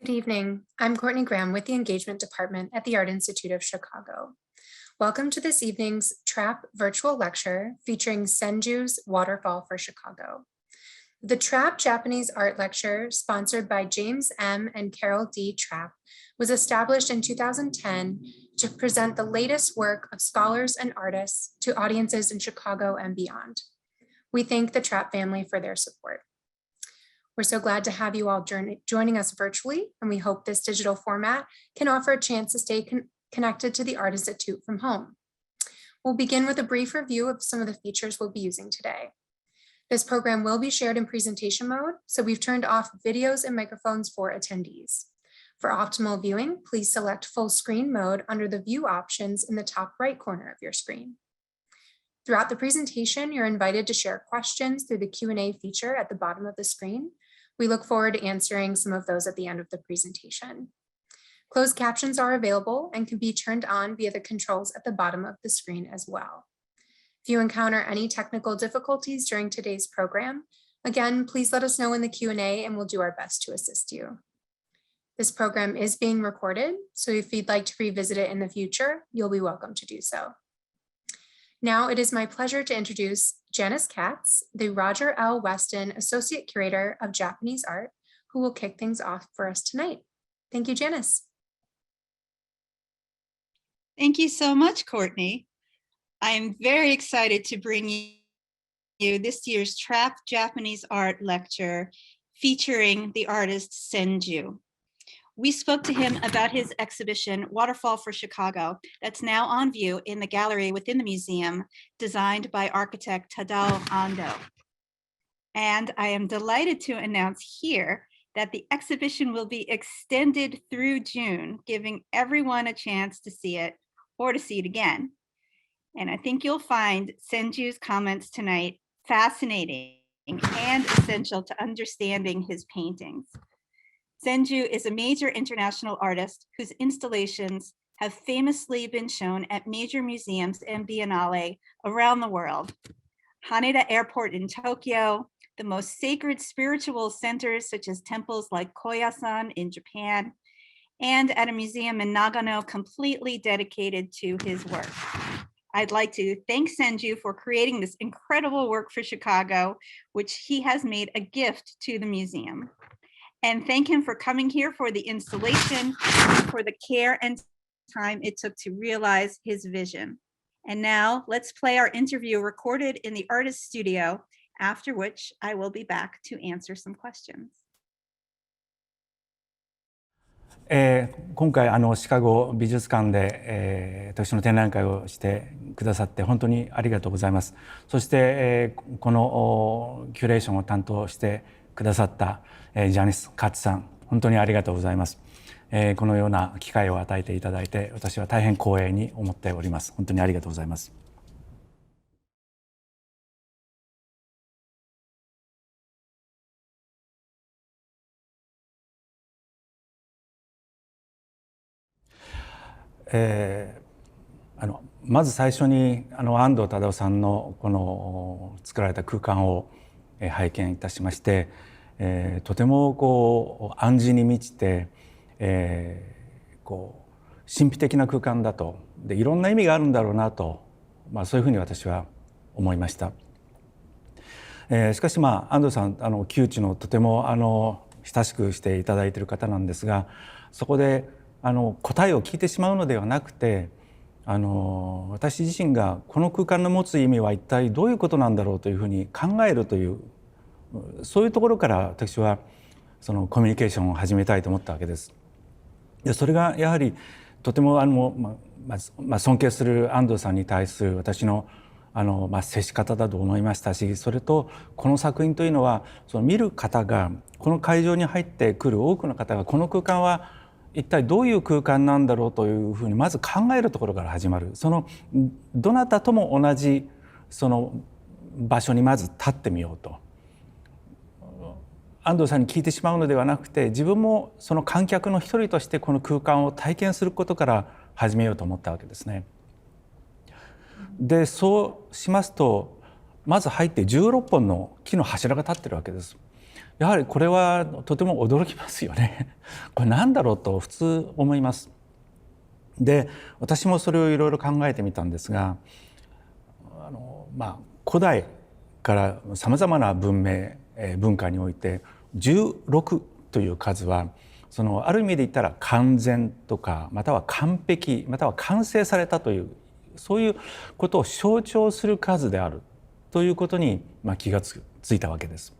Good evening. I'm Courtney Graham with the Engagement Department at the Art Institute of Chicago. Welcome to this evening's TRAP virtual lecture featuring Senju's Waterfall for Chicago. The TRAP Japanese Art Lecture, sponsored by James M. and Carol D. Trapp, was established in 2010 to present the latest work of scholars and artists to audiences in Chicago and beyond. We thank the Trapp family for their support. We're so glad to have you all joining us virtually, and we hope this digital format can offer a chance to stay connected to the Art Institute from home. We'll begin with a brief review of some of the features we'll be using today. This program will be shared in presentation mode, so we've turned off videos and microphones for attendees. For optimal viewing, please select full screen mode under the view options in the top right corner of your screen. Throughout the presentation, you're invited to share questions through the Q&A feature at the bottom of the screen. We look forward to answering some of those at the end of the presentation. Closed captions are available and can be turned on via the controls at the bottom of the screen as well. If you encounter any technical difficulties during today's program, again, please let us know in the Q&A and we'll do our best to assist you. This program is being recorded, so if you'd like to revisit it in the future, you'll be welcome to do so. Now it is my pleasure to introduce Janice Katz, the Roger L. Weston Associate Curator of Japanese Art, who will kick things off for us tonight. Thank you, Janice. Thank you so much, Courtney. I'm very excited to bring you this year's TRAP Japanese Art Lecture featuring the artist Senju. We spoke to him about his exhibition, Waterfall for Chicago, that's now on view in the gallery within the museum, designed by architect Tadao Ando. And I am delighted to announce here that the exhibition will be extended through June, giving everyone a chance to see it or to see it again. And I think you'll find Senju's comments tonight fascinating and essential to understanding his paintings. Senju is a major international artist whose installations have famously been shown at major museums and biennale around the world. Haneda Airport in Tokyo, the most sacred spiritual centers such as temples like Koyasan in Japan, and at a museum in Nagano completely dedicated to his work. I'd like to thank Senju for creating this incredible work for Chicago, which he has made a gift to the museum. And thank him for coming here for the installation, for the care and time it took to realize his vision. And now let's play our interview recorded in the artist studio, after which I will be back to answer some questions. 今回シカゴ美術館で、私の展覧会をしてくださって本当にありがとうございます。そして、このキュレーションを担当してくださった、ジャニス・カッツさん、本当にありがとうございます。このような機会を与えていただいて、私は大変光栄に思っております。本当にありがとうございます。まず最初に安藤忠雄さんのこの作られた空間を拝見いたしまして、とてもこう暗示に満ちて、こう神秘的な空間だと、でいろんな意味があるんだろうなと、そういうふうに私は思いました。しかし安藤さん旧知のとても親しくしていただいている方なんですが、そこで答えを聞いてしまうのではなくて、私自身がこの空間の持つ意味は一体どういうことなんだろうというふうに考えるという、そういうところから私はそのコミュニケーションを始めたいと思ったわけです。でそれがやはりとても尊敬する安藤さんに対する私の接し方だと思いましたし、それとこの作品というのはその見る方が、この会場に入ってくる多くの方がこの空間は一体どういう空間なんだろうというふうにまず考えるところから始まる。そのどなたとも同じその場所にまず立ってみようと。安藤さんに聞いてしまうのではなくて、自分もその観客の一人としてこの空間を体験することから始めようと思ったわけですね。でそうしますと、まず入って16本の木の柱が立ってるわけです。やはりこれはとても驚きますよね。これ何だろうと普通思います。で、私もそれをいろいろ考えてみたんですが、古代からさまざまな文明、文化において16という数はある意味で言ったら完全とか、または完璧、または完成されたという、そういうことを象徴する数であるということに気がついたわけです。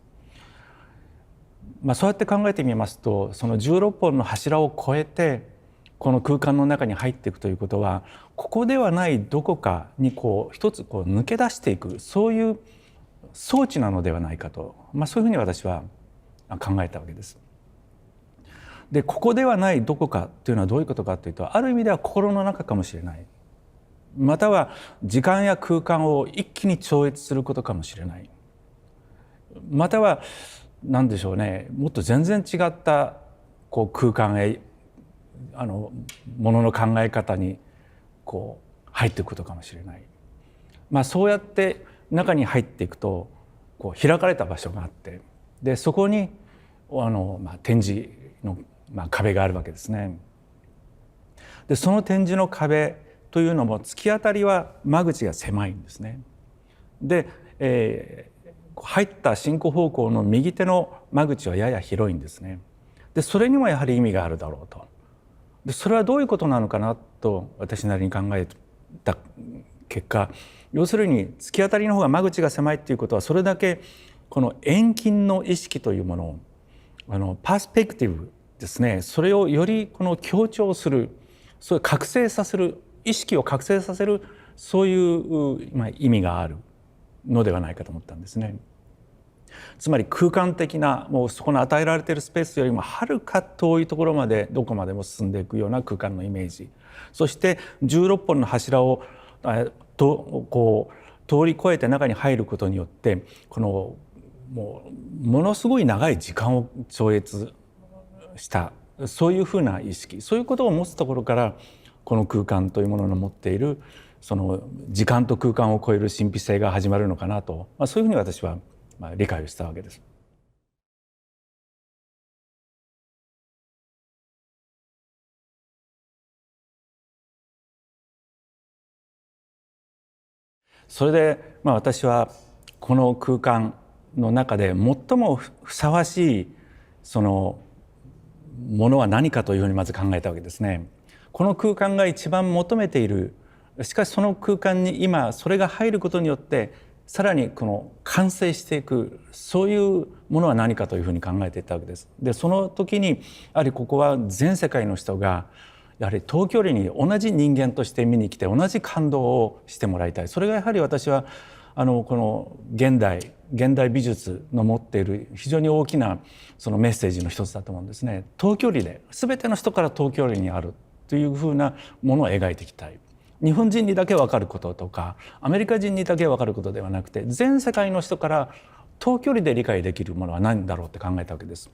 そうやって考えてみますと、その16本の柱を越えてこの空間の中に入っていくということは、ここではないどこかに一つ抜け出していく、そういう装置なのではないかと、そういうふうに私は考えたわけです。で、ここではないどこかというのはどういうことかというと、ある意味では心の中かもしれない、または時間や空間を一気に超越することかもしれない、または何でしょうね、もっと全然違った空間へものの考え方に入っていくことかもしれない。そうやって中に入っていくと開かれた場所があって、でそこに展示の壁があるわけですね。でその展示の壁というのも突き当たりは間口が狭いんですね。で、入った進行方向の右手の間口はやや広いんですね。でそれにもやはり意味があるだろうと。でそれはどういうことなのかなと私なりに考えた結果、要するに突き当たりの方が間口が狭いっていうことは、それだけこの遠近の意識というものをパースペクティブですね、それをより強調する、それを覚醒させる、意識を覚醒させる、そういう意味があるのではないかと思ったんですね。つまり空間的な、もうそこの与えられているスペースよりもはるか遠いところまでどこまでも進んでいくような空間のイメージ、そして16本の柱を通り越えて中に入ることによってものすごい長い時間を超越した、そういうふうな意識、そういうことを持つところからこの空間というものの持っているその時間と空間を超える神秘性が始まるのかなと、そういうふうに私は理解をしたわけです。それで私はこの空間の中で最もふさわしいそのものは何かというふうにまず考えたわけですね。この空間が一番求めている、しかしその空間に今それが入ることによってさらに完成していく、そういうものは何かというふうに考えていったわけです。でその時にやはりここは全世界の人がやはり遠距離に同じ人間として見に来て同じ感動をしてもらいたい。それがやはり私はこの現代美術の持っている非常に大きなそのメッセージの一つだと思うんですね。遠距離で全ての人から遠距離にあるというふうなものを描いていきたい。日本人にだけ分かることとかアメリカ人にだけ分かることではなくて、全世界の人から遠距離で理解できるものは何だろうって考えたわけです。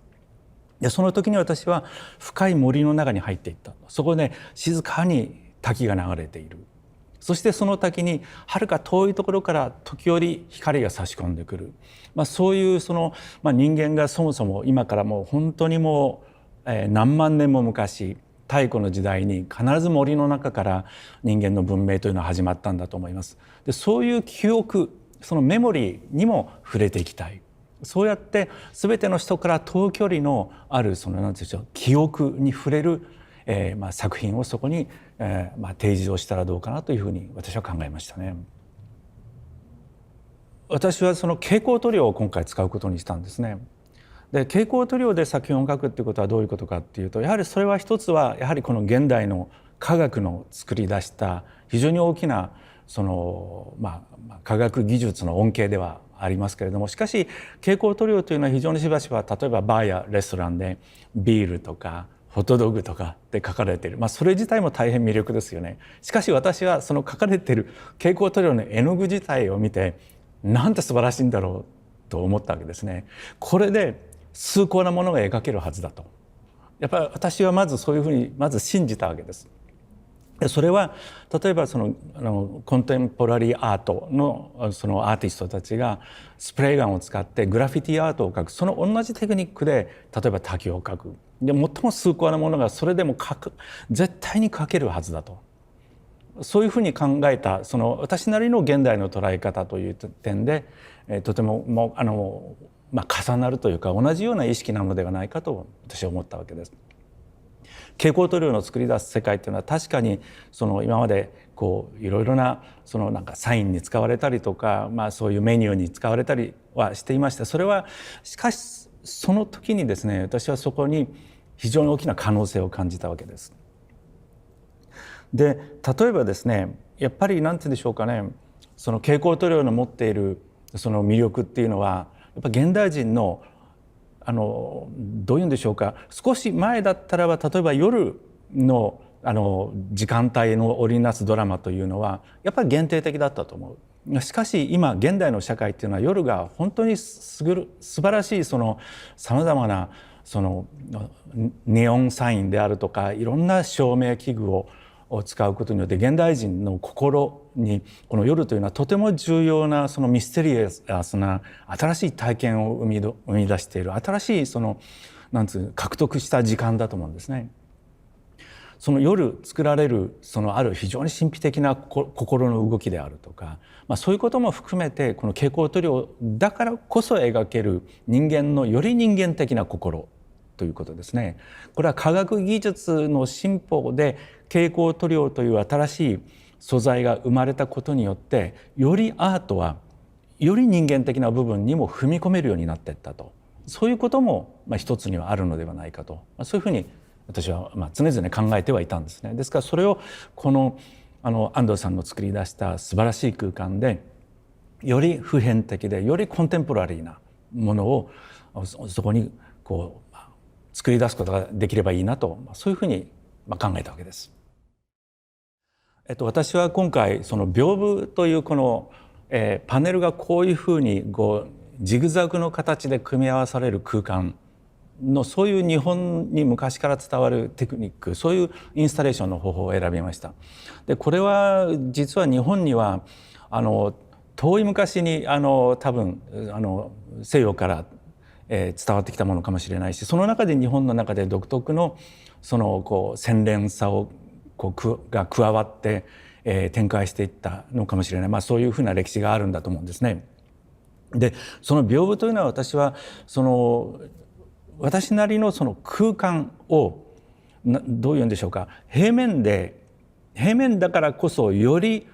でその時に私は深い森の中に入っていった。そこで静かに滝が流れている。そしてその滝にはるか遠いところから時折光が差し込んでくる、そういう人間がそもそも今からもう本当にもう何万年も昔、太古の時代に必ず森の中から人間の文明というのは始まったんだと思います。でそういう記憶、そのメモリーにも触れていきたい。そうやって全ての人から遠距離のある何て言うんでしょう、記憶に触れる作品をそこに提示をしたらどうかなというふうに私は考えましたね。私はその蛍光塗料を今回使うことにしたんですね。で蛍光塗料で作品を描くっていうことはどういうことかっていうと、やはりそれは一つはやはりこの現代の科学の作り出した非常に大きな科学技術の恩恵ではありますけれども、しかし蛍光塗料というのは非常にしばしば、例えばバーやレストランでビールとかホットドッグとかで書かれている、それ自体も大変魅力ですよね。しかし私はその書かれている蛍光塗料の絵の具自体を見て、なんて素晴らしいんだろうと思ったわけですね。これで崇高なものが描けるはずだと、やっぱり私はまずそういうふうにまず信じたわけです。それは例えばコンテンポラリーアートのそのアーティストたちがスプレーガンを使ってグラフィティアートを描く、その同じテクニックで例えば滝を描く。で最も崇高なものがそれでも絶対に描けるはずだと、そういうふうに考えたその私なりの現代の捉え方という点でとても重なるというか同じような意識なのではないかと私は思ったわけです。蛍光塗料の作り出す世界っていうのは確かに今までいろいろなサインに使われたりとか、そういうメニューに使われたりはしていました。それはしかしその時にですね、私はそこに非常に大きな可能性を感じたわけです。で例えばですね、やっぱり何て言うんでしょうかね、その蛍光塗料の持っているその魅力っていうのはやっぱ現代人のどういうんでしょうか、少し前だったらば例えば夜の時間帯の織りなすドラマというのはやっぱり限定的だったと思う。しかし今現代の社会っていうのは夜が本当に素晴らしいさまざまなネオンサインであるとかいろんな照明器具を使うことによって現代人の心にこの夜というのはとても重要なミステリアスな新しい体験を生み出している新しい獲得した時間だと思うんですね。その夜作られるある非常に神秘的な心の動きであるとか、そういうことも含めてこの蛍光塗料だからこそ描ける人間のより人間的な心ということですね。これは科学技術の進歩で蛍光塗料という新しい素材が生まれたことによってよりアートはより人間的な部分にも踏み込めるようになっていったと、そういうことも一つにはあるのではないかと、そういうふうに私は常々考えてはいたんですね。ですからそれをこの安藤さんの作り出した素晴らしい空間でより普遍的でよりコンテンポラリーなものをそこに作り出すことができればいいなと、そういうふうに考えたわけです。私は今回屏風というこの、パネルがこういうふうにジグザグの形で組み合わされる空間のそういう日本に昔から伝わるテクニック、そういうインスタレーションの方法を選びました。でこれは実は日本には遠い昔に多分西洋から伝わってきたものかもしれないし、その中で日本の中で独特の洗練さが加わって展開していったのかもしれない、そういうふうな歴史があるんだと思うんですね。でその屏風というのは私は私なりの空間をどういうんでしょうか、平面だからこそより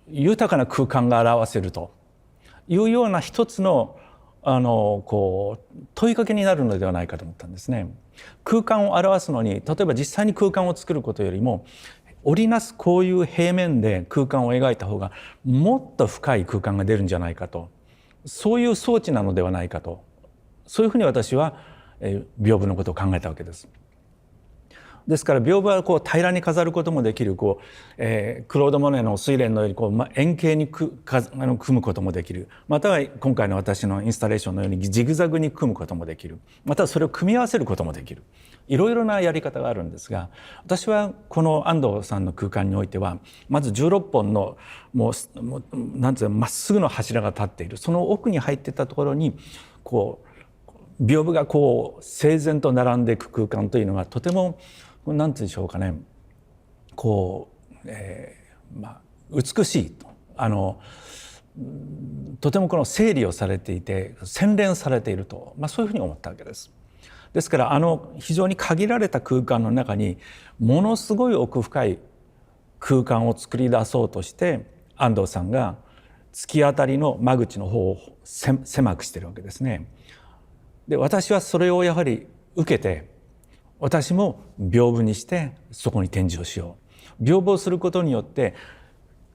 豊かな空間が表せるというような一つの問いかけになるのではないかと思ったんですね。空間を表すのに例えば実際に空間を作ることよりも織りなすこういう平面で空間を描いた方がもっと深い空間が出るんじゃないかと、そういう装置なのではないかと、そういうふうに私は屏風のことを考えたわけです。ですから屏風は平らに飾ることもできるクロード・モネの睡蓮のように円形に組むこともできる、または今回の私のインスタレーションのようにジグザグに組むこともできる、またはそれを組み合わせることもできる、いろいろなやり方があるんですが、私はこの安藤さんの空間においてはまず16本のなんていうまっすぐの柱が立っている、その奥に入っていったところに屏風が整然と並んでいく空間というのがとてもなんていうんでしょうかね、美しいととても整理をされていて洗練されていると、そういうふうに思ったわけです。ですから非常に限られた空間の中にものすごい奥深い空間を作り出そうとして安藤さんが突き当たりの間口の方を狭くしているわけですね。で私はそれをやはり受けて私も屏風にしてそこに展示をしよう。屏風をすることによって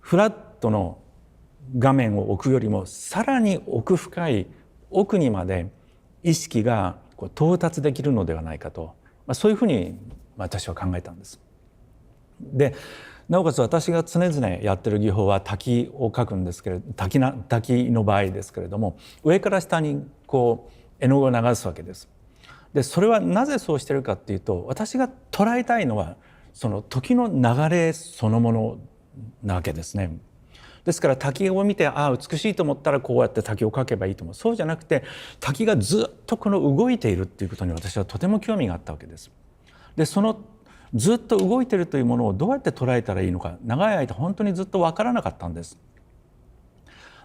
フラットの画面を置くよりもさらに奥深い奥にまで意識が到達できるのではないかと、そういうふうに私は考えたんです。でなおかつ私が常々やってる技法は滝を描くんですけれど、滝の場合ですけれども上から下に絵の具を流すわけです。でそれはなぜそうしてるかっていうと、私が捉えたいのはその時の流れそのものなわけですね。ですから滝を見て美しいと思ったらこうやって滝を描けばいいと思う。そうじゃなくて滝がずっとこの動いているっていうことに私はとても興味があったわけです。でそのずっと動いているというものをどうやって捉えたらいいのか長い間本当にずっと分からなかったんです。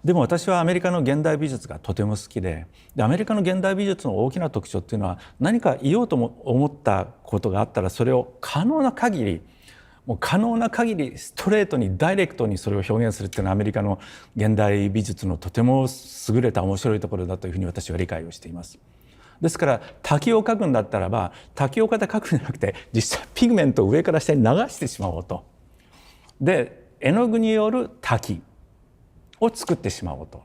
でも私はアメリカの現代美術がとても好きで、アメリカの現代美術の大きな特徴っていうのは何か言おうと思ったことがあったらそれを可能な限りストレートにダイレクトにそれを表現するっていうのはアメリカの現代美術のとても優れた面白いところだというふうに私は理解をしています。ですから滝を描くんだったらば滝を描くんじゃなくて実際ピグメントを上から下に流してしまおうと。で絵の具による滝を作ってしまおうと、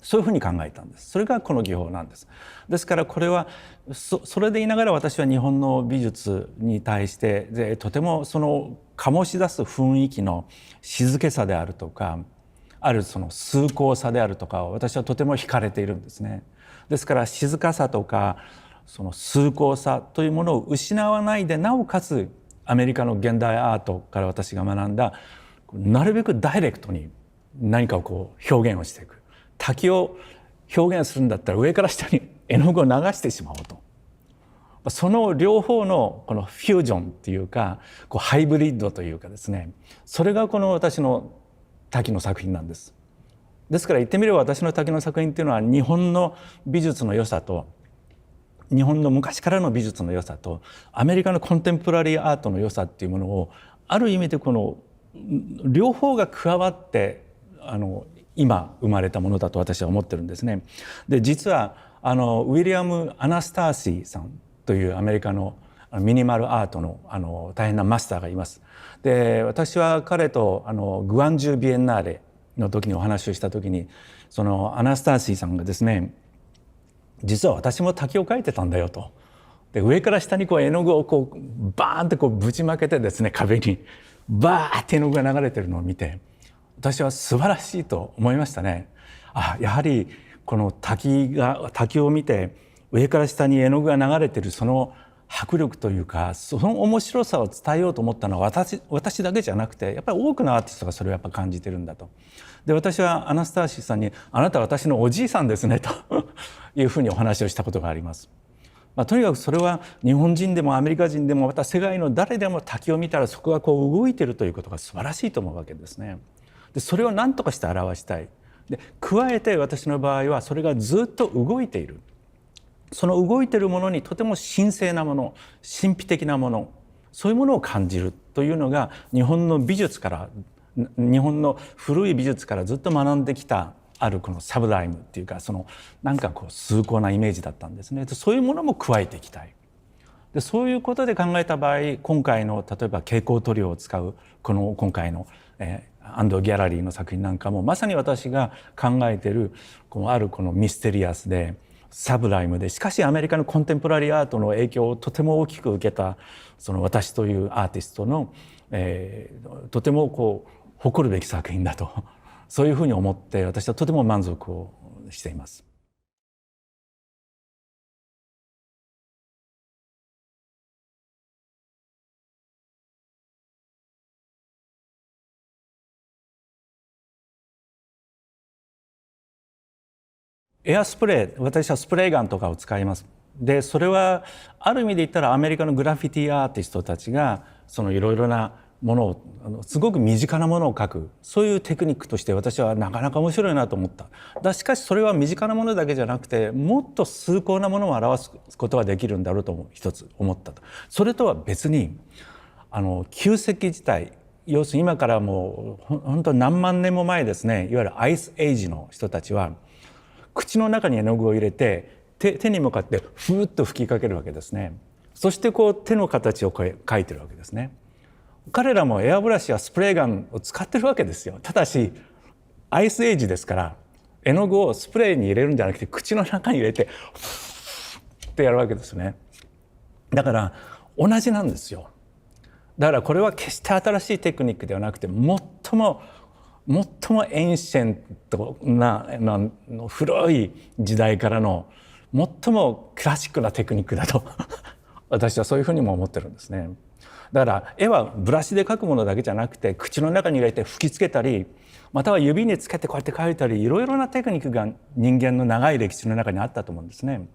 そういうふうに考えたんです。それがこの技法なんです。ですからこれはそれでいながら私は日本の美術に対してとてもその醸し出す雰囲気の静けさであるとかあるその崇高さであるとかを私はとても惹かれているんですね。ですから静かさとかその崇高さというものを失わないでなおかつアメリカの現代アートから私が学んだなるべくダイレクトに何かをこう表現をしていく。滝を表現するんだったら上から下に絵の具を流してしまおうと。その両方のこのフュージョンっていうかこうハイブリッドというかですね、それがこの私の滝の作品なんです。ですから言ってみれば私の滝の作品っていうのは日本の美術の良さと日本の昔からの美術の良さとアメリカのコンテンポラリーアートの良さっていうものをある意味でこの両方が加わって今生まれたものだと私は思ってるんですね。で実はウィリアム・アナスターシーさんというアメリカのミニマルアートの大変なマスターがいます。で私は彼とグアンジュビエンナーレの時にお話をした時にそのアナスターシーさんがですね、実は私も滝を描いてたんだよと。で上から下にこう絵の具をこうバーンってこうぶちまけてですね、壁にバーって絵の具が流れてるのを見て私は素晴らしいと思いましたね。やはりこの滝を見て上から下に絵の具が流れてるその迫力というかその面白さを伝えようと思ったのは私だけじゃなくてやっぱり多くのアーティストがそれをやっぱ感じてるんだと。で私はアナスターシーさんに「あなたは私のおじいさんですね」というふうにお話をしたことがあります。とにかくそれは日本人でもアメリカ人でもまた世界の誰でも滝を見たらそこがこう動いてるということが素晴らしいと思うわけですね。でそれを何とかして表したい。で加えて私の場合はそれがずっと動いている。その動いているものにとても神聖なもの、神秘的なもの、そういうものを感じるというのが日本の美術から日本の古い美術からずっと学んできたあるこのサブライムっていうかそのなんかこう崇高なイメージだったんですね。そういうものも加えていきたい。でそういうことで考えた場合今回の例えば蛍光塗料を使う今回の安藤ギャラリーの作品なんかもまさに私が考えているあるこのミステリアスでサブライムでしかしアメリカのコンテンポラリーアートの影響をとても大きく受けたその私というアーティストの、とてもこう誇るべき作品だとそういうふうに思って私はとても満足をしています。エアスプレー、私はスプレーガンとかを使います。でそれはある意味で言ったらアメリカのグラフィティアーティストたちがそのいろいろなものをすごく身近なものを描くそういうテクニックとして私はなかなか面白いなと思った。しかしそれは身近なものだけじゃなくてもっと崇高なものを表すことができるんだろうと一つ思ったと。それとは別に旧石器時代要するに今からもう本当何万年も前ですね、いわゆるアイスエイジの人たちは口の中に絵の具を入れて手に向かってふーっと吹きかけるわけですね。そしてこう手の形を描いてるわけですね。彼らもエアブラシやスプレーガンを使ってるわけですよ。ただしアイスエイジですから絵の具をスプレーに入れるんじゃなくて口の中に入れてふーってやるわけですね。だから同じなんですよ。だからこれは決して新しいテクニックではなくて最もエンシェントな古い時代からの最もクラシックなテクニックだと私はそういうふうにも思ってるんですね。だから絵はブラシで描くものだけじゃなくて口の中に入れて吹きつけたりまたは指につけてこうやって描いたりいろいろなテクニックが人間の長い歴史の中にあったと思うんですね。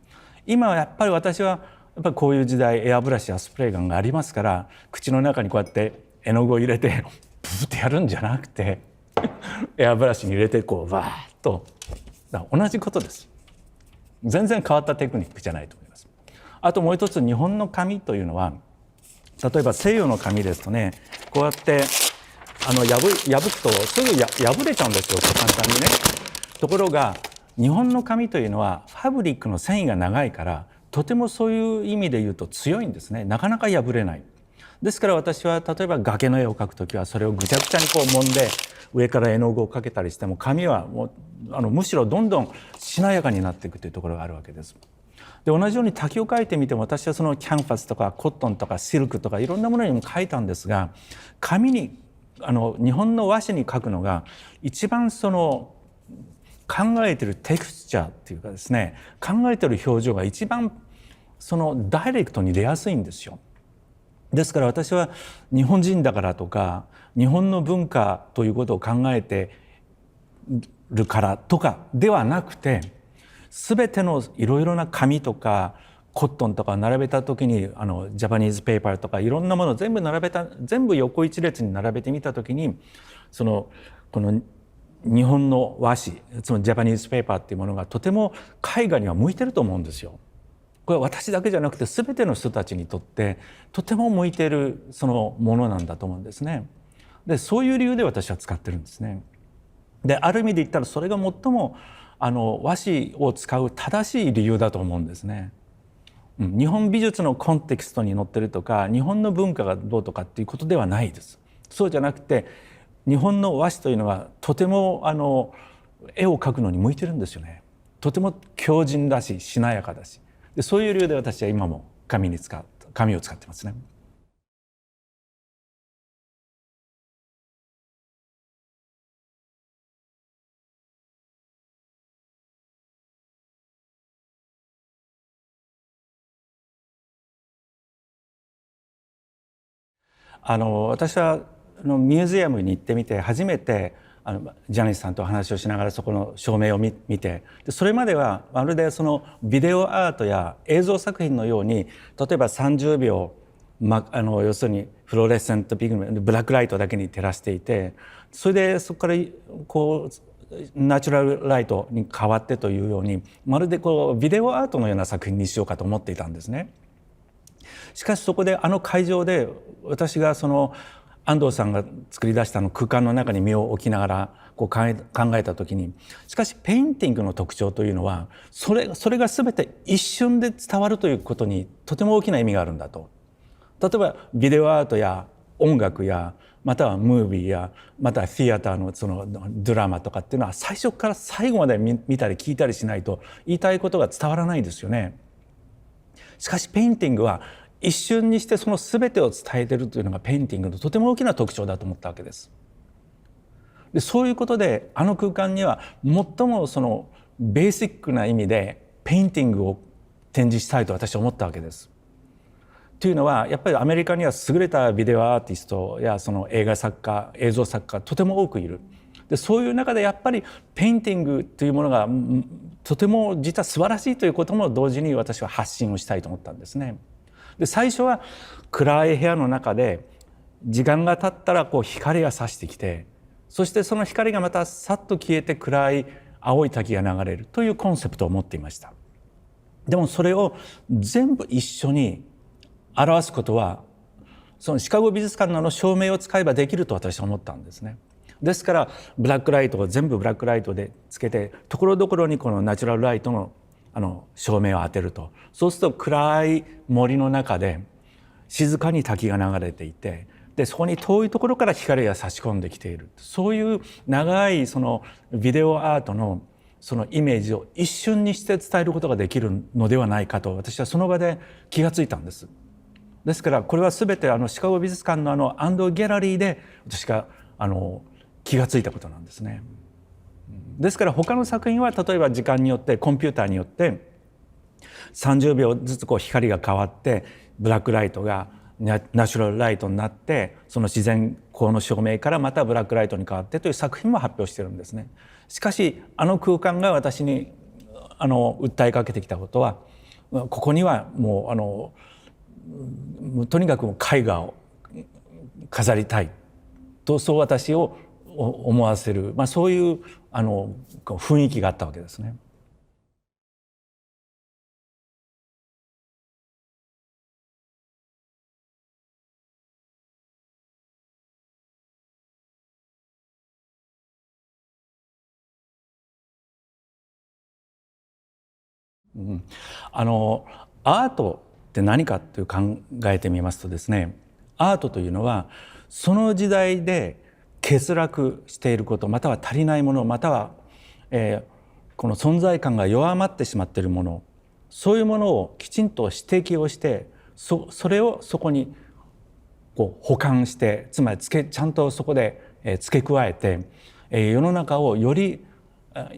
今はやっぱり私はやっぱりこういう時代エアブラシやスプレーガンがありますから口の中にこうやって絵の具を入れてプーってやるんじゃなくてエアブラシに入れてこうわーっと同じことです。全然変わったテクニックじゃないと思います。あともう一つ日本の紙というのは例えば西洋の紙ですとねこうやって破くとすぐ破れちゃうんですよ簡単にね。ところが日本の紙というのはファブリックの繊維が長いからとてもそういう意味で言うと強いんですね。なかなか破れない。ですから私は例えば崖の絵を描くときはそれをぐちゃぐちゃにこう揉んで上から絵の具をかけたりしても紙はもうむしろどんどんしなやかになっていくというところがあるわけです。で同じように滝を描いてみても私はそのキャンバスとかコットンとかシルクとかいろんなものにも描いたんですが紙に日本の和紙に描くのが一番その考えてるテクスチャーっていうかですね考えてる表情が一番そのダイレクトに出やすいんですよ。ですから私は日本人だからとか日本の文化ということを考えてるからとかではなくて全てのいろいろな紙とかコットンとか並べた時にジャパニーズペーパーとかいろんなものを全部横一列に並べてみた時にこの日本の和紙そのジャパニーズペーパーっていうものがとても絵画には向いてると思うんですよ。これは私だけじゃなくて全ての人たちにとってとても向いているそのものなんだと思うんですね。でそういう理由で私は使ってるんですね。である意味で言ったらそれが最も和紙を使う正しい理由だと思うんですね。日本美術のコンテキストに載ってるとか日本の文化がどうとかっていうことではないです。そうじゃなくて日本の和紙というのはとても絵を描くのに向いてるんですよね。とても強靭だししなやかだしでそういう理由で私は今も紙を使ってますね。私はミュージアムに行ってみて初めてジャニスさんと話をしながらそこの照明を見てでそれまではまるでそのビデオアートや映像作品のように例えば30秒、要するにフローレスセントピグメントブラックライトだけに照らしていてそれでそこからこうナチュラルライトに変わってというようにまるでこうビデオアートのような作品にしようかと思っていたんですね。しかしそこで会場で私がその安藤さんが作り出した空間の中に身を置きながらこう考えた時にしかしペインティングの特徴というのはそれが全て一瞬で伝わるということにとても大きな意味があるんだと。例えばビデオアートや音楽やまたはムービーやまたはシアターのそのドラマとかっていうのは最初から最後まで見たり聞いたりしないと言いたいことが伝わらないですよね。しかしペインティングは一瞬にしてその全てを伝えているというのがペインティングのとても大きな特徴だと思ったわけです。でそういうことで空間には最もそのベーシックな意味でペインティングを展示したいと私は思ったわけです。というのはやっぱりアメリカには優れたビデオアーティストやその映画作家映像作家とても多くいる。でそういう中でやっぱりペインティングというものがとても実は素晴らしいということも同時に私は発信をしたいと思ったんですね。で最初は暗い部屋の中で時間が経ったらこう光が差してきてそしてその光がまたさっと消えて暗い青い滝が流れるというコンセプトを持っていました。でもそれを全部一緒に表すことはそのシカゴ美術館の照明を使えばできると私は思ったんですね。ですからブラックライトを全部ブラックライトでつけてところどころにこのナチュラルライトの照明を当てるとそうすると暗い森の中で静かに滝が流れていてでそこに遠いところから光が差し込んできているそういう長いそのビデオアートのそのイメージを一瞬にして伝えることができるのではないかと私はその場で気がついたんです。ですからこれは全てシカゴ美術館のアンドギャラリーで私が気がついたことなんですね。ですから他の作品は例えば時間によってコンピューターによって30秒ずつこう光が変わってブラックライトがナチュラルライトになってその自然光の照明からまたブラックライトに変わってという作品も発表してるんですね。しかし空間が私に訴えかけてきたことは、ここにはもうとにかく絵画を飾りたいとそう私を思わせる、そういう雰囲気があったわけですね。アートって何かっていう考えてみますとですね、アートというのはその時代で欠落していること、または足りないもの、または、この存在感が弱まってしまっているもの、そういうものをきちんと指摘をして、それをそこに保管して、つまりちゃんとそこで付け加えて、世の中をより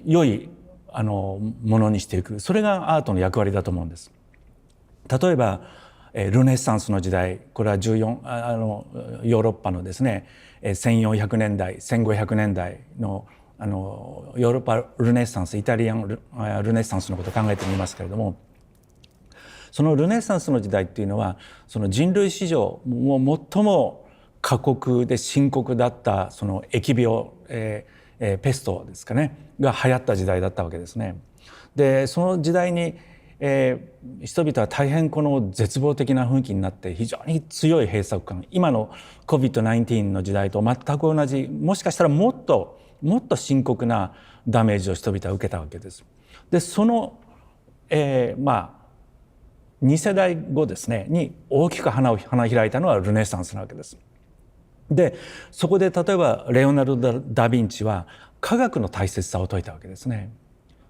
良いものにしていく、それがアートの役割だと思うんです。例えばルネッサンスの時代、これはヨーロッパのですね1400年代1500年代のヨーロッパルネッサンス、イタリアンルネッサンスのことを考えてみますけれども、そのルネッサンスの時代っていうのはその人類史上最も過酷で深刻だったその疫病、ペストですかねが流行った時代だったわけですね。でその時代に、人々は大変この絶望的な雰囲気になって非常に強い閉塞感、今の COVID-19 の時代と全く同じ、もしかしたらもっと深刻なダメージを人々は受けたわけです。でその、2世代後ですねに大きく花開いたのはルネサンスなわけです。でそこで例えばレオナルド・ダ・ヴィンチは科学の大切さを説いたわけですね。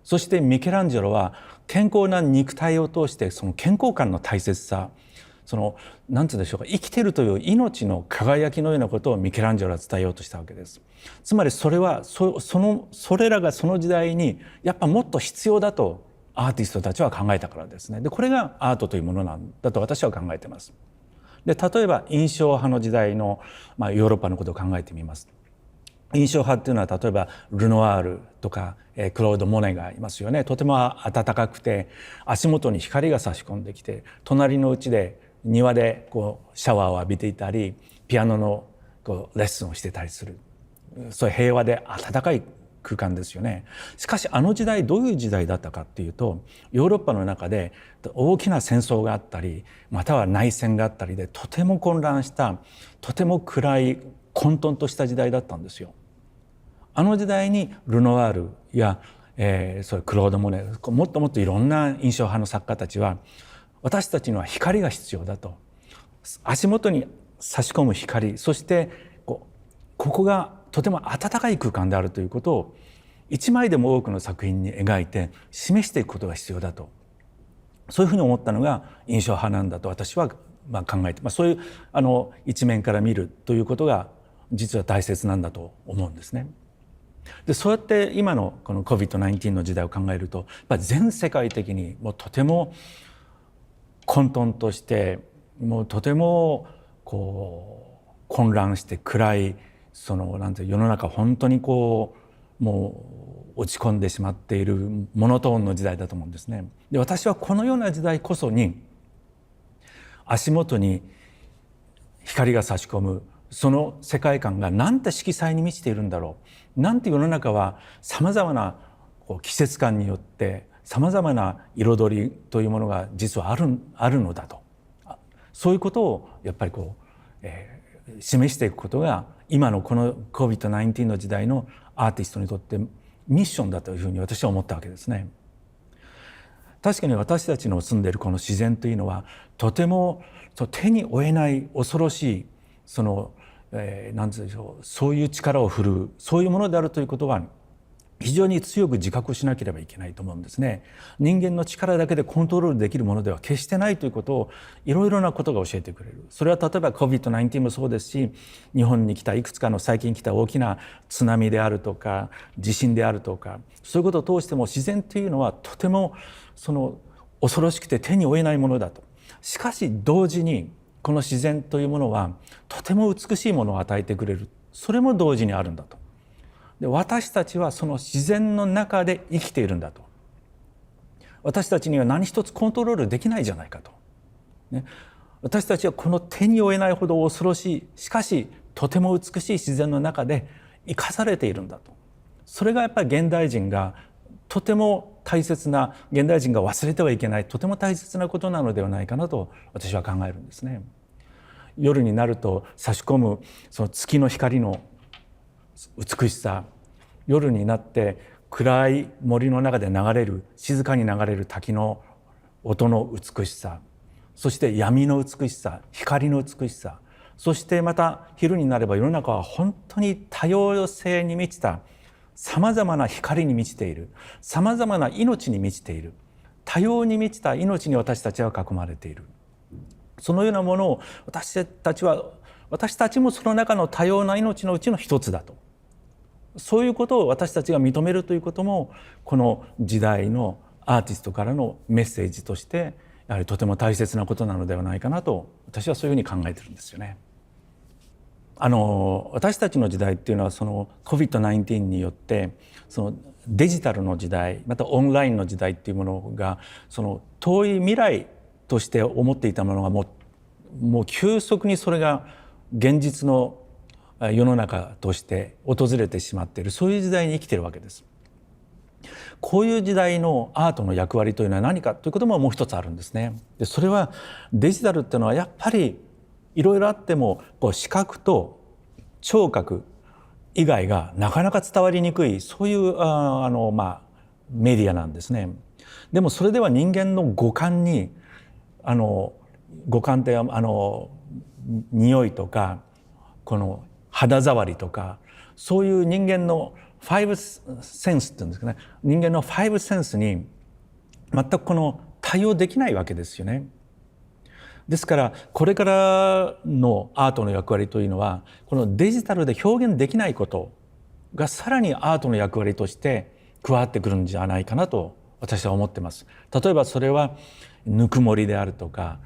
そしてミケランジェロは健康な肉体を通してその健康感の大切さ、なんて言うんでしょうか、生きているという命の輝きのようなことをミケランジェロは伝えようとしたわけです。つまりそれはそれらがその時代にやっぱもっと必要だとアーティストたちは考えたからですね。でこれがアートというものなんだと私は考えています。で例えば印象派の時代の、ヨーロッパのことを考えてみます。印象派っていうのは例えばルノワールとかクロード・モネがいますよね。とても暖かくて足元に光が差し込んできて、隣の家で庭でシャワーを浴びていたりピアノのレッスンをしてたりする、そういう平和で暖かい空間ですよね。しかしあの時代どういう時代だったかっていうと、ヨーロッパの中で大きな戦争があったりまたは内戦があったりでとても混乱したとても暗い混沌とした時代だったんですよ。あの時代にルノワールや、そういうクロード・モネ、もっともっといろんな印象派の作家たちは私たちには光が必要だと、足元に差し込む光、そしてここがとても暖かい空間であるということを一枚でも多くの作品に描いて示していくことが必要だと、そういうふうに思ったのが印象派なんだと私は考えて、そういう一面から見るということが実は大切なんだと思うんですね。でそうやって今のこの COVID-19 の時代を考えると、全世界的にもうとても混沌としてもうとても混乱して暗いなんて世の中本当にもう落ち込んでしまっているモノトーンの時代だと思うんですね。で私はこのような時代こそに足元に光が差し込むその世界観がなんて色彩に満ちているんだろう、なんて世の中はさまざまな季節感によってさまざまな彩りというものが実はあるのだと、そういうことをやっぱり示していくことが今のこの COVID-19 の時代のアーティストにとってミッションだというふうに私は思ったわけですね。確かに私たちの住んでいるこの自然というのはとても手に負えない恐ろしいなんて言うんでしょう、そういう力を振るうそういうものであるということは非常に強く自覚しなければいけないと思うんですね。人間の力だけでコントロールできるものでは決してないということをいろいろなことが教えてくれる。それは例えば COVID-19 もそうですし、日本に来たいくつかの最近来た大きな津波であるとか地震であるとか、そういうことを通しても自然というのはとても恐ろしくて手に負えないものだと。しかし同時にこの自然というものはとても美しいものを与えてくれる、それも同時にあるんだと。で、私たちはその自然の中で生きているんだと。私たちには何一つコントロールできないじゃないかと、ね、私たちはこの手に負えないほど恐ろしい、しかしとても美しい自然の中で生かされているんだと。それがやっぱり現代人がとても大切な、現代人が忘れてはいけないとても大切なことなのではないかなと私は考えるんですね。夜になると差し込むその月の光の美しさ、夜になって暗い森の中で流れる、静かに流れる滝の音の美しさ、そして闇の美しさ、光の美しさ、そしてまた昼になれば世の中は本当に多様性に満ちた、さまざまな光に満ちている、さまざまな命に満ちている、多様に満ちた命に私たちは囲まれている。そのようなものを私たちもその中の多様な命のうちの一つだと。そういうことを私たちが認めるということも、この時代のアーティストからのメッセージとしてやはりとても大切なことなのではないかなと、私はそういうふうに考えてるんですよね。私たちの時代っていうのはその COVID-19 によってそのデジタルの時代、またオンラインの時代っていうものがその遠い未来として思っていたものがもう急速にそれが現実の世の中として訪れてしまっている、そういう時代に生きているわけです。こういう時代のアートの役割というのは何かということももう一つあるんですね。で、それはデジタルっていうのはやっぱりいろいろあっても視覚と聴覚以外がなかなか伝わりにくい、そういうメディアなんですね。でもそれでは人間の五感に五感って匂いとかこの肌触りとか、そういう人間のファイブセンスっていうんですかね、人間のファイブセンスに全く対応できないわけですよね。ですからこれからのアートの役割というのは、このデジタルで表現できないことがさらにアートの役割として加わってくるんじゃないかなと私は思ってます。例えばそれはぬくもりであるとか、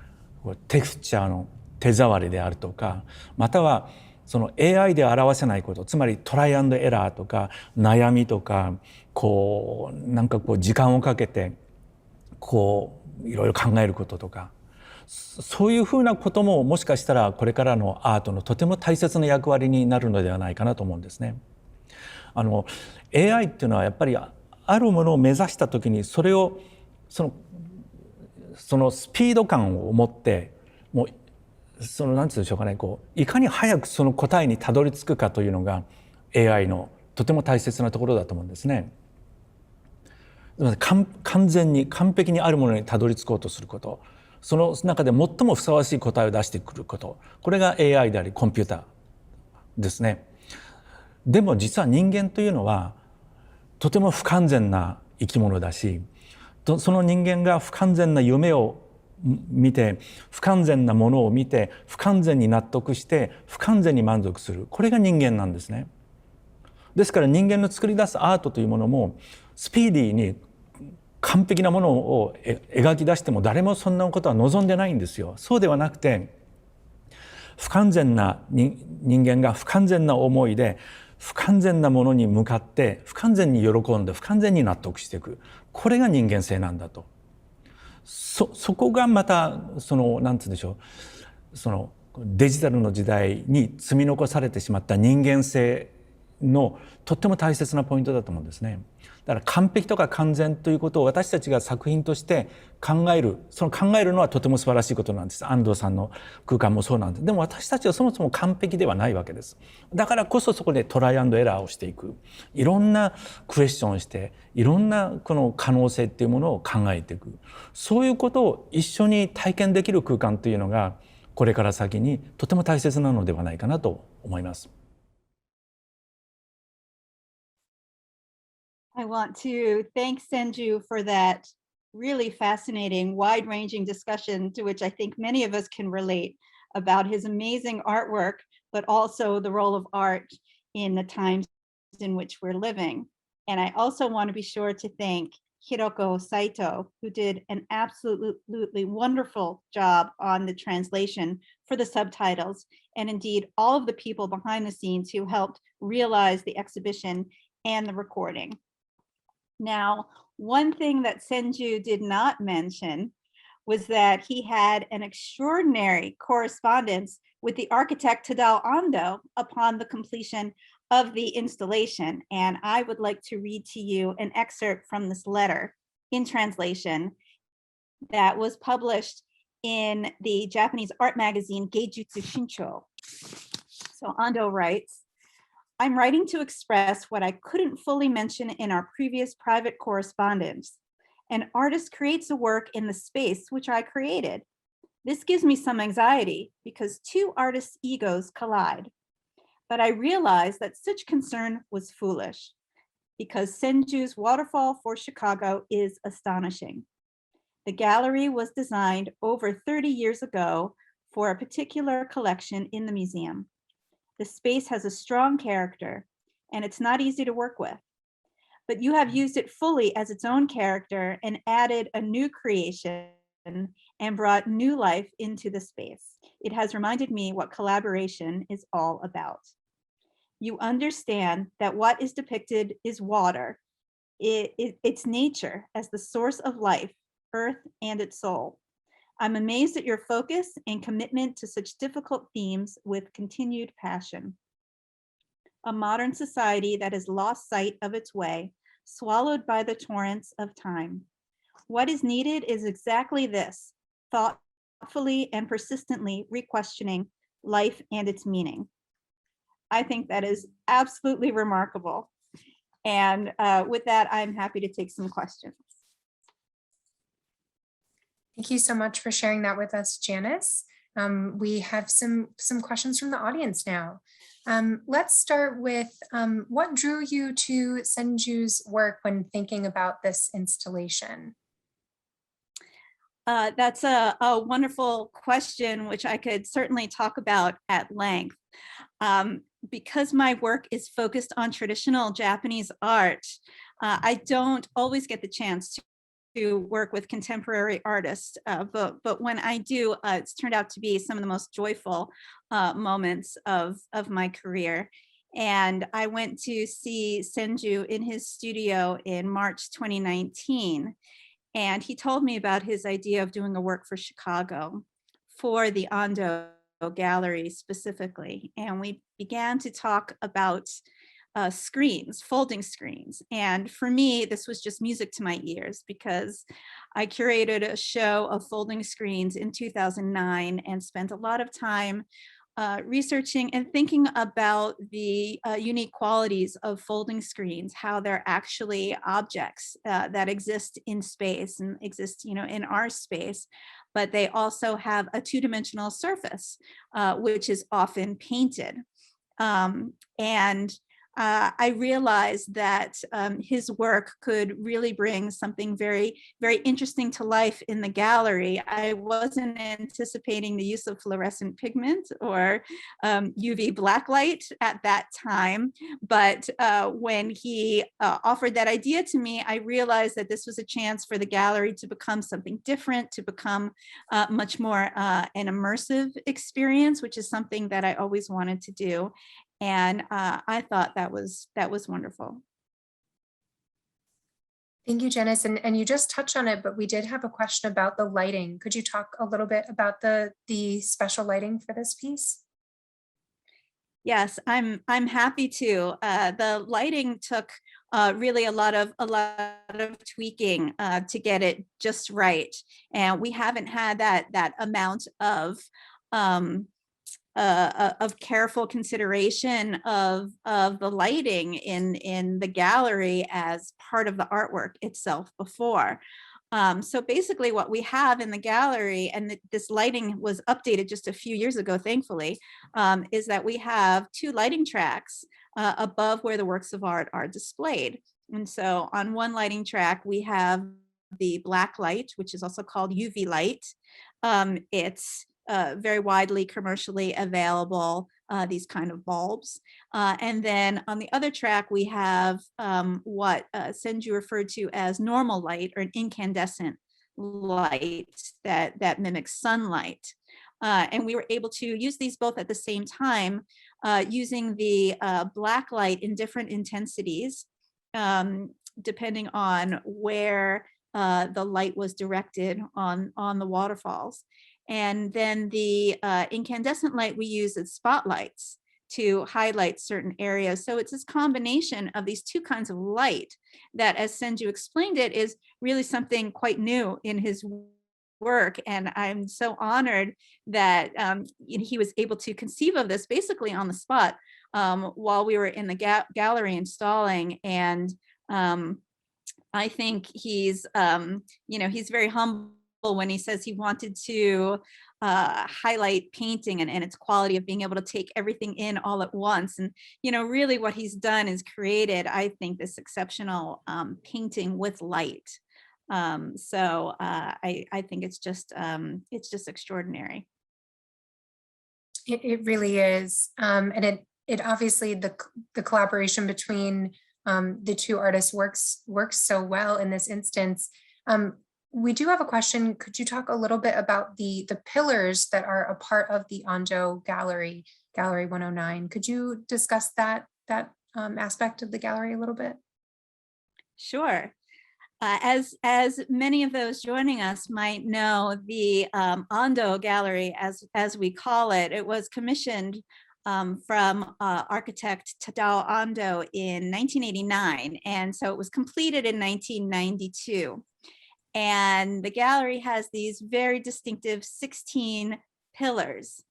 テクスチャーの手触りであるとか、またはその AI で表せないこと、つまりトライアンドエラーとか悩みとか、時間をかけていろいろ考えることとか、そういうふうなことももしかしたらこれからのアートのとても大切な役割になるのではないかなと思うんですね。AI っていうのはやっぱりあるものを目指した時にそれをそのスピード感を持ってもうなんて言うんでしょうかね、いかに早くその答えにたどり着くかというのが AI のとても大切なところだと思うんですね。完全に完璧にあるものにたどり着こうとすること、その中で最もふさわしい答えを出してくること、これが AI でありコンピューターですね。でも実は人間というのはとても不完全な生き物だし、その人間が不完全な夢を見て、不完全なものを見て、不完全に納得して不完全に満足する、これが人間なんですね。ですから人間の作り出すアートというものもスピーディーに完璧なものを描き出しても誰もそんなことは望んでないんですよ。そうではなくて、不完全な人間が不完全な思いで不完全なものに向かって不完全に喜んで不完全に納得していく、これが人間性なんだと。そこがまたなんて言うんでしょう、デジタルの時代に積み残されてしまった人間性のとっても大切なポイントだと思うんですね。だから完璧とか完全ということを私たちが作品として考える、その考えるのはとても素晴らしいことなんです。安藤さんの空間もそうなんです。でも私たちはそもそも完璧ではないわけです。だからこそそこでトライアンドエラーをしていく、いろんなクエスチョンをして、いろんなこの可能性っていうものを考えていく、そういうことを一緒に体験できる空間というのがこれから先にとても大切なのではないかなと思います。I want to thank Senju for that really fascinating, wide-ranging discussion to which I think many of us can relate about his amazing artwork, but also the role of art in the times in which we're living. And I also want to be sure to thank Hiroko Saito, who did an absolutely wonderful job on the translation for the subtitles, and indeed all of the people behind the scenes who helped realize the exhibition and the recording. Now, one thing that Senju did not mention was that he had an extraordinary correspondence with the architect Tadao Ando upon the completion of the installation. And I would like to read to you an excerpt from this letter in translation that was published in the Japanese art magazine Geijutsu Shincho. So Ando writes, "I'm writing to express what I couldn't fully mention in our previous private correspondence. An artist creates a work in the space which I created. This gives me some anxiety because two artists' egos collide. But I realized that such concern was foolish because Senju's waterfall for Chicago is astonishing. The gallery was designed over 30 years ago for a particular collection in the museum. The space has a strong character and it's not easy to work with. But you have used it fully as its own character and added a new creation and brought new life into the space. It has reminded me what collaboration is all about. You understand that what is depicted is water, its nature as the source of life, earth and its soul. I'm amazed at your focus and commitment to such difficult themes with continued passion. A modern society that has lost sight of its way, swallowed by the torrents of time. What is needed is exactly this, thoughtfully and persistently re-questioning life and its meaning." I think that is absolutely remarkable. And with that, I'm happy to take some questions. Thank you so much for sharing that with us, Janice. We have some questions from the audience now. Let's start with what drew you to Senju's work when thinking about this installation? That's a wonderful question, which I could certainly talk about at length. Because my work is focused on traditional Japanese art, I don't always get the chance to work with contemporary artists, but when I do, it's turned out to be some of the most joyful moments of my career. And I went to see Senju in his studio in March 2019. And he told me about his idea of doing a work for Chicago, for the Ando Gallery specifically. And we began to talk about screens, folding screens. And for me, this was just music to my ears because I curated a show of folding screens in 2009 and spent a lot of time researching and thinking about the unique qualities of folding screens, how they're actually objects that exist in space and exist, in our space, but they also have a two-dimensional surface, which is often painted. I realized that his work could really bring something very, very interesting to life in the gallery. I wasn't anticipating the use of fluorescent pigment or UV blacklight at that time, but when he offered that idea to me, I realized that this was a chance for the gallery to become something different, to become much more an immersive experience, which is something that I always wanted to do. And I thought that was wonderful. Thank you, Janice. And you just touched on it, but we did have a question about the lighting. Could you talk a little bit about the special lighting for this piece? Yes, I'm happy to. The lighting took really a lot of tweaking to get it just right, and we haven't had that amount of careful consideration of the lighting in the gallery as part of the artwork itself before. So basically what we have in the gallery, and this lighting was updated just a few years ago, thankfully, is that we have two lighting tracks above where the works of art are displayed. And so on one lighting track, we have the black light, which is also called UV light. It's very widely commercially available these kind of bulbs. And then on the other track, we have what Senju referred to as normal light or an incandescent light that mimics sunlight. And we were able to use these both at the same time, using the black light in different intensities, depending on where the light was directed on the waterfalls. And then the incandescent light we use as spotlights to highlight certain areas. So it's this combination of these two kinds of light that, as Senju explained it, is really something quite new in his work. And I'm so honored that he was able to conceive of this basically on the spot while we were in the gallery installing. And I think he's very humble when he says he wanted to highlight painting and its quality of being able to take everything in all at once. And, really what he's done is created, I think, this exceptional painting with light. So I think it's just extraordinary. It really is. And it obviously, the collaboration between the two artists works so well in this instance. We do have a question. Could you talk a little bit about the pillars that are a part of the Ando Gallery, Gallery 109? Could you discuss that aspect of the gallery a little bit? Sure. As many of those joining us might know, the Ando Gallery, as we call it, it was commissioned from architect Tadao Ando in 1989. And so it was completed in 1992. And the gallery has these very distinctive 16 pillars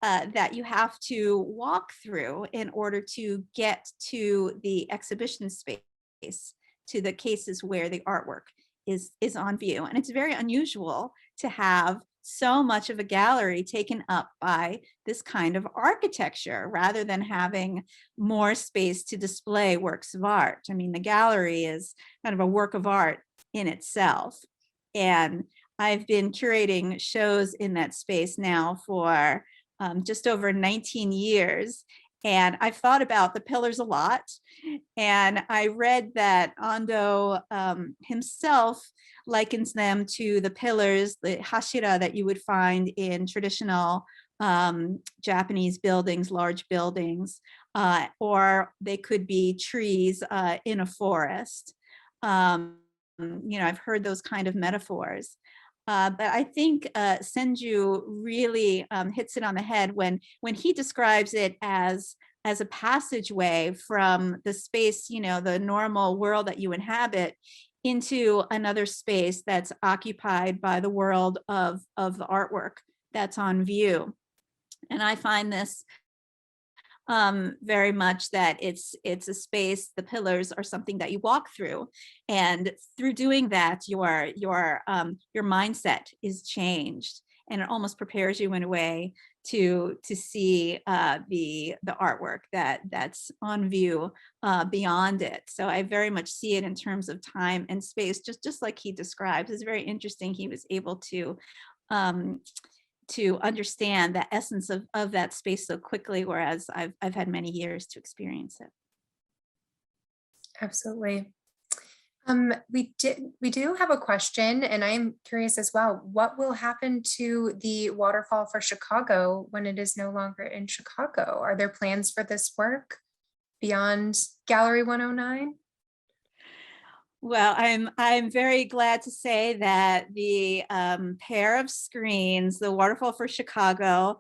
that you have to walk through in order to get to the exhibition space, to the cases where the artwork is on view. And it's very unusual to have so much of a gallery taken up by this kind of architecture rather than having more space to display works of art. I mean, the gallery is kind of a work of art in itself. And I've been curating shows in that space now for just over 19 years. And I've thought about the pillars a lot. And I read that Ando himself likens them to the pillars, the hashira, that you would find in traditional Japanese buildings, large buildings, or they could be trees in a forest. I've heard those kind of metaphors. But I think Senju really hits it on the head when he describes it as a passageway from the space, the normal world that you inhabit, into another space that's occupied by the world of the artwork that's on view. And I find this very much that it's a space, the pillars are something that you walk through, and through doing that, your mindset is changed, and it almost prepares you in a way to see the artwork that's on view beyond it. So I very much see it in terms of time and space, just like he describes. It's very interesting. He was able to understand the essence of that space so quickly, whereas I've had many years to experience it. Absolutely. We do have a question, and I'm curious as well. What will happen to the waterfall for Chicago when it is no longer in Chicago? Are there plans for this work beyond Gallery 109? Well, I'm very glad to say that the pair of screens, the Waterfall for Chicago,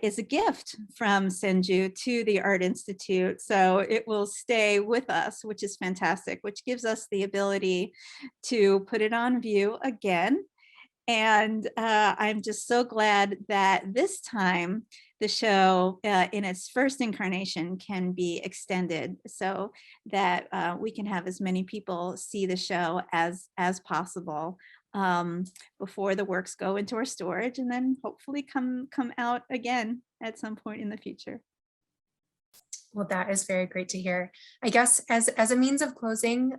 is a gift from Senju to the Art Institute. So it will stay with us, which is fantastic, which gives us the ability to put it on view again. And I'm just so glad that this time the show in its first incarnation can be extended so that we can have as many people see the show as possible before the works go into our storage, and then hopefully come out again at some point in the future. Well, that is very great to hear. I guess as a means of closing,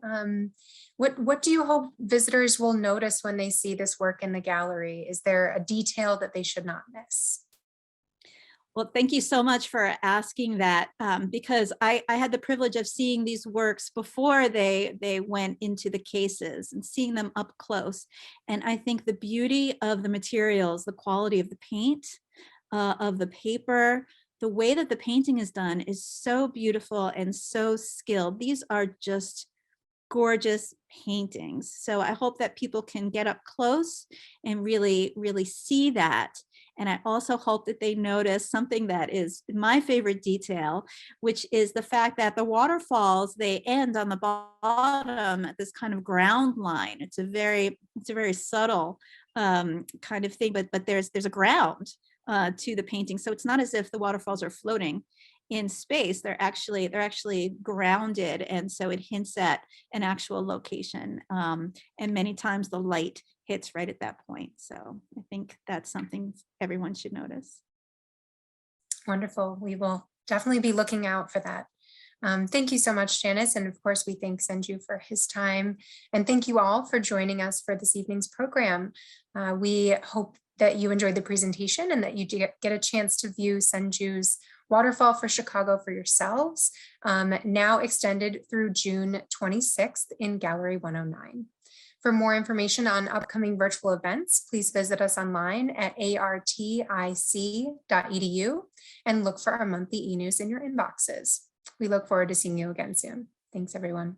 what do you hope visitors will notice when they see this work in the gallery? Is there a detail that they should not miss? Well, thank you so much for asking that, because I had the privilege of seeing these works before they went into the cases and seeing them up close. And I think the beauty of the materials, the quality of the paint, of the paper, the way that the painting is done is so beautiful and so skilled. These are just gorgeous paintings. So I hope that people can get up close and really, really see that. And I also hope that they notice something that is my favorite detail, which is the fact that the waterfalls, they end on the bottom at this kind of ground line. It's a very subtle kind of thing, but there's a ground to the painting. So it's not as if the waterfalls are floating in space. They're actually grounded, and so it hints at an actual location. And many times the light hits right at that point. So I think that's something everyone should notice. Wonderful. We will definitely be looking out for that. Thank you so much, Janice. And of course, we thank Senju for his time. And thank you all for joining us for this evening's program. We hope that you enjoyed the presentation and that you get a chance to view Senju's Waterfall for Chicago for yourselves, now extended through June 26th in Gallery 109. For more information on upcoming virtual events, please visit us online at artic.edu and look for our monthly e-news in your inboxes. We look forward to seeing you again soon. Thanks, everyone.